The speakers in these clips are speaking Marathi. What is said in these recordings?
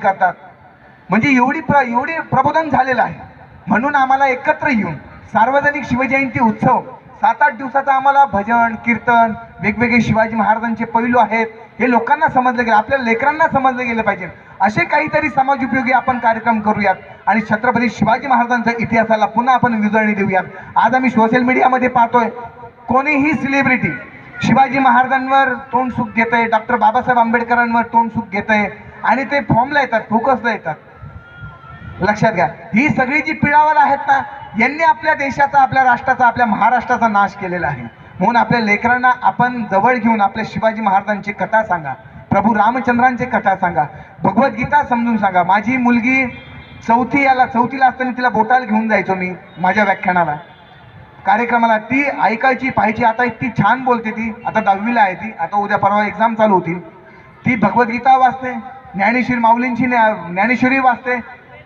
स्वीकारतात. म्हणजे एवढी प्रबोधन झालेलं आहे. म्हणून आम्हाला एकत्र येऊन सार्वजनिक शिवजयंती उत्सव 7-8 दिवसाचा आम्हाला भजन कीर्तन वेगवेगळे शिवाजी महाराजांचे पैलू आहेत हे लोकांना समजले गेले, आपल्या लेकरांना समजले गेले पाहिजे. असे काहीतरी समाज उपयोगी आपण कार्यक्रम करूयात आणि छत्रपती शिवाजी महाराजांच्या इतिहासाला पुन्हा आपण विजळणी देऊयात. आज आम्ही सोशल मीडियामध्ये पाहतोय कोणीही सेलिब्रिटी शिवाजी महाराजांवर तोंड सुख घेत आहे, डॉक्टर बाबासाहेब आंबेडकरांवर तोंड सुख घेत आहे आणि ते फॉर्मला येतात, फोकसला येतात. लक्षात घ्या, ही सगळी जी पिळावल आहेत ना, यांनी आपल्या देशाचा, आपल्या राष्ट्राचा, आपल्या महाराष्ट्राचा नाश केलेला आहे. म्हणून आपल्या लेकरांना आपण जवळ घेऊन आपल्या शिवाजी महाराजांची कथा सांगा, प्रभू रामचंद्रांची कथा सांगा, भगवद्गीता समजून सांगा. माझी मुलगी चौथीला असताना तिला बोटाला घेऊन जायचो मी माझ्या व्याख्यानाला, कार्यक्रमाला. ती ऐकायची, पाहायची. आता इतकी छान बोलते ती, आता 10वीला आहे ती, आता उद्या परवा एक्झाम चालू होतील. ती भगवद्गीता वाचते, ज्ञानेश्वरी माऊलींची ज्ञानेश्वरी वाचते.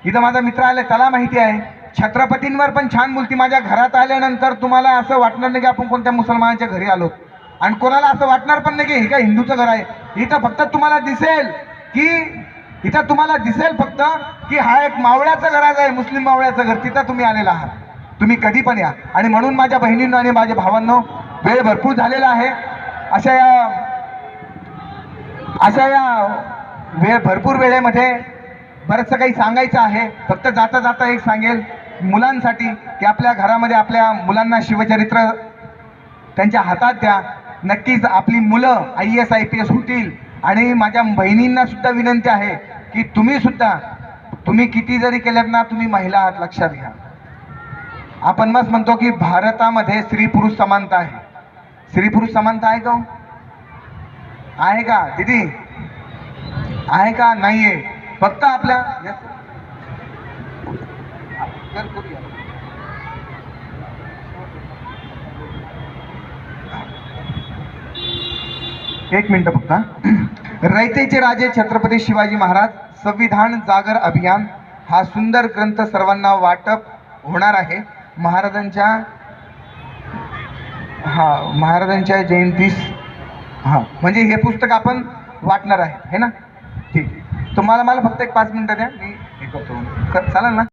इथं माझा मित्र आले, त्याला माहिती आहे. छत्रपतींवर पण छान बोलती. माझ्या घरात आल्यानंतर तुम्हाला असं वाटणार नाही की आपण कोणत्या मुसलमानाच्या घरी आलो, आणि कोणाला असं वाटणार पण नाही की हे काय हिंदूचं घर आहे. इथं फक्त तुम्हाला दिसेल फक्त की हा एक मावळ्याचं घर आहे, मुस्लिम मावळ्याचं घर. तिथं तुम्ही आलेला आहात, तुम्ही कधी पण या. आणि म्हणून माझ्या बहिणींनो आणि माझ्या भावांनो, वेळ भरपूर झालेला आहे. अशा या भरपूर वेळेमध्ये बरंचसं काही सांगायचं आहे. फक्त जाता जाता एक सांगेल मुलांसाठी की आपल्या घरामध्ये आपल्या मुलांना शिवचरित्र त्यांच्या हातात द्या. नक्कीच आपली मुलं IAS IPS होतील. आणि माझ्या बहिणींना सुद्धा विनंती आहे की तुम्ही किती जरी केल्यात ना, तुम्ही महिला आहात, लक्षात घ्या. आपण मस्त म्हणतो की भारतामध्ये स्त्री पुरुष समानता आहे. स्त्री पुरुष समानता आहे का? आहे का दीदी? आहे का? नाहीये. फक्त आपल्या एक मिनिट फक्त. रयतेचे राजे छत्रपती शिवाजी महाराज संविधान जागर अभियान हा सुंदर ग्रंथ सर्वांना वाटप होणार आहे महाराजांच्या जयंतीस. म्हणजे हे पुस्तक आपण वाटणार आहे, है ना? ठीक. तुम्हाला मला फक्त एक 5 मिनिटं द्या, मी हे करतो. चालेल ना?